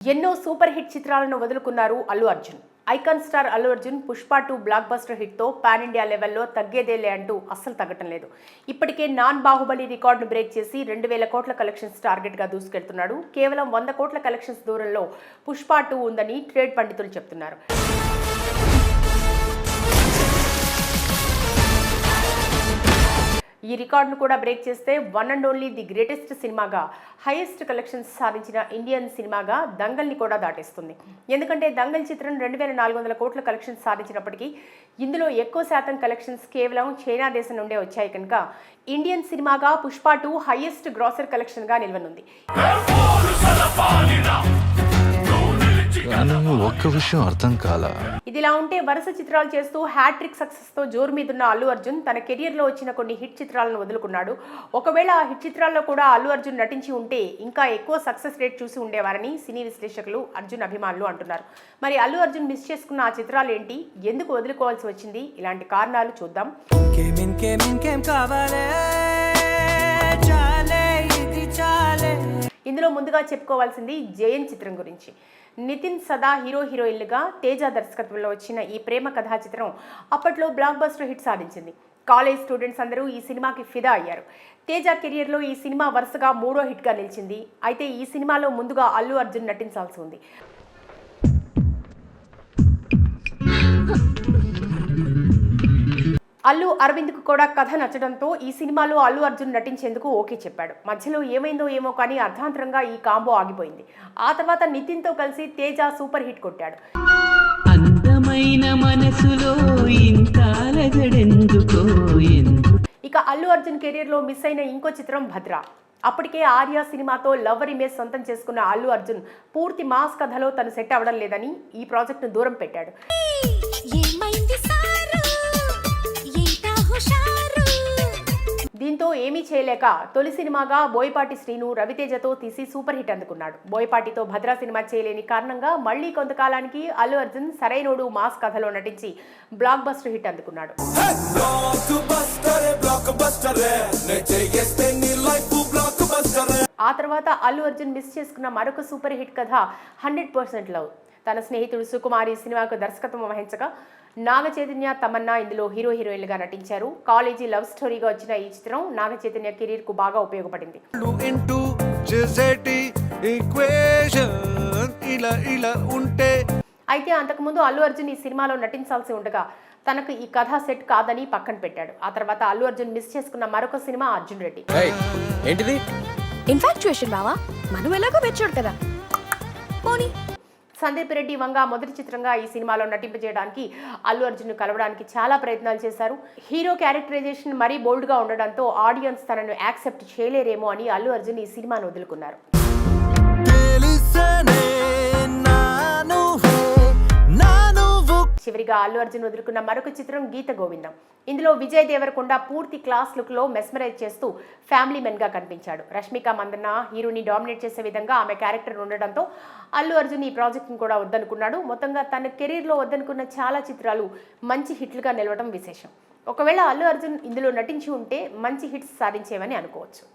ఎన్నో super hit చిత్రాలను వదులుకున్నారు Allu Arjun. Icon star Allu Arjun Pushpa 2 blockbuster హిట్తో పాన్ ఇండియా లెవెల్లో తగ్గేదేలే అంటూ అస్సలు తగ్గటం లేదు. ఇప్పటికే నాన్ బాహుబలి రికార్డును బ్రేక్ చేసి 2000 కోట్ల కలెక్షన్స్ టార్గెట్గా దూసుకెళ్తున్నాడు. కేవలం 100 కోట్ల కలెక్షన్స్ దూరంలో పుష్ప 2 ఉందని ట్రేడ్ పండితులు చెప్తున్నారు. ఈ రికార్డును కూడా బ్రేక్ చేస్తే one and only the greatest సినిమాగా హైయెస్ట్ కలెక్షన్స్ సాధించిన ఇండియన్ సినిమాగా దంగల్ని కూడా దాటేస్తుంది. ఎందుకంటే దంగల్ చిత్రం 2400 కోట్ల కలెక్షన్స్ సాధించినప్పటికీ ఇందులో ఎక్కువ శాతం కలెక్షన్స్ కేవలం చైనా దేశం నుండే వచ్చాయి కనుక ఇండియన్ సినిమాగా పుష్ప 2 హైయెస్ట్ గ్రాసర్ కలెక్షన్గా నిలవనుంది. ఒక్క విషయం అర్థం కాల. ఇదిలా ఉంటే వరుస చిత్రాలు చేస్తూ హ్యాట్రిక్ సక్సెస్ తో జోరు మీదున్న అల్లు అర్జున్ తన కెరియర్ లో వచ్చిన కొన్ని హిట్ చిత్రాలను వదులుకున్నాడు. ఒకవేళ ఆ హిట్ చిత్రాల్లో కూడా అల్లు అర్జున్ నటించి ఉంటే ఇంకా ఎక్కువ సక్సెస్ రేట్ చూసి ఉండేవారని సినీ విశ్లేషకులు, అర్జున్ అభిమానులు అంటున్నారు. మరి అల్లు అర్జున్ మిస్ చేసుకున్న ఆ చిత్రాలు ఏంటి, ఎందుకు వదులుకోవాల్సి వచ్చింది, ఇలాంటి కారణాలు చూద్దాం. ఇందులో ముందుగా చెప్పుకోవాల్సింది జయన్ చిత్రం గురించి. నితిన్ సదా హీరోయిన్లుగా తేజ దర్శకత్వంలో వచ్చిన ఈ ప్రేమ కథా చిత్రం అప్పట్లో బ్లాక్ బస్టర్ హిట్ సాధించింది. కాలేజ్ స్టూడెంట్స్ అందరూ ఈ సినిమాకి ఫిదా అయ్యారు. తేజ కెరియర్లో ఈ సినిమా వరుసగా 3వ హిట్గా నిలిచింది. అయితే ఈ సినిమాలో ముందుగా అల్లు అర్జున్ నటించాల్సి ఉంది. అల్లు అరవింద్కు కూడా కథ నచ్చడంతో ఈ సినిమాలో అల్లు అర్జున్ నటించేందుకు ఓకే చెప్పాడు. మధ్యలో ఏమైందో ఏమో కానీ అర్ధాంతరంగా ఈ కాంబో ఆగిపోయింది. ఆ తర్వాత నితిన్తో కలిసి తేజ సూపర్ హిట్ కొట్టాడు. ఇక అల్లు అర్జున్ కెరీర్లో మిస్ అయిన ఇంకో చిత్రం భద్ర. అప్పటికే ఆర్య సినిమాతో లవర్ ఇమేజ్ సొంతం చేసుకున్న అల్లు అర్జున్ పూర్తి మాస్ కథలో తను సెట్ అవ్వడం లేదని ఈ ప్రాజెక్ట్ను దూరం పెట్టాడు. దీంతో ఏమీ చేయలేక తొలి సినిమాగా బోయపాటి శ్రీను రవితేజతో తీసి సూపర్ హిట్ అందుకున్నాడు. బోయపాటితో భద్రా సినిమా చేయలేని కారణంగా మళ్లీ కొంతకాలానికి అల్లు అర్జున్ సరైనోడు మాస్ కథలో నటించి బ్లాక్ బస్టర్ హిట్ అందుకున్నాడు. ఆ తర్వాత అల్లు అర్జున్ మిస్ చేసుకున్న మరొక సూపర్ హిట్ కథ 100% లవ్. తన స్నేహితుడు సుకుమారి సినిమాకు దర్శకత్వం వహించగా నాగ చైతన్య, తమన్నా ఇందులో హీరోయిన్లుగా నటించారు. కాలేజీ లవ్ స్టోరీగా వచ్చిన ఈ చిత్రం నాగ చైతన్య కెరీర్ కు బాగా ఉపయోగపడింది. అయితే అంతకుముందు అల్లు అర్జున్ ఈ సినిమాలో నటించాల్సి ఉండగా తనకు ఈ కథ సెట్ కాదని పక్కన పెట్టాడు. ఆ తర్వాత అల్లు అర్జున్ మిస్ చేసుకున్న మరొక సినిమా అర్జున్ రెడ్డి. ఇన్ఫాక్చుయేషన్ బావా, మనం ఎలాగో మెచ్చాడు కదా. సందీప్ రెడ్డి వంగ మొదటి చిత్రంగా ఈ సినిమాలో నటింపజేయడానికి అల్లు అర్జున్ కలవడానికి చాలా ప్రయత్నాలు చేశారు. హీరో క్యారెక్టరైజేషన్ మరీ బోల్డ్గా ఉండడంతో ఆడియన్స్ తనను యాక్సెప్ట్ చేయలేరేమో అని అల్లు అర్జున్ ఈ సినిమాను వదులుకున్నారు. చివరిగా అల్లు అర్జున్ వదులుకున్న మరొక చిత్రం గీత గోవిందం. ఇందులో విజయ్ దేవరకొండ పూర్తి క్లాస్ లుక్ లో మెస్మరైజ్ చేస్తూ ఫ్యామిలీ మెన్ గా కనిపించాడు. రష్మిక మందన్న హీరోని డామినేట్ చేసే విధంగా ఆమె క్యారెక్టర్ ఉండడంతో అల్లు అర్జున్ ఈ ప్రాజెక్ట్ ను కూడా వద్దనుకున్నాడు. మొత్తంగా తన కెరీర్ లో వద్దనుకున్న చాలా చిత్రాలు మంచి హిట్లుగా నిలవడం విశేషం. ఒకవేళ అల్లు అర్జున్ ఇందులో నటించి ఉంటే మంచి హిట్స్ సాధించేవని అనుకోవచ్చు.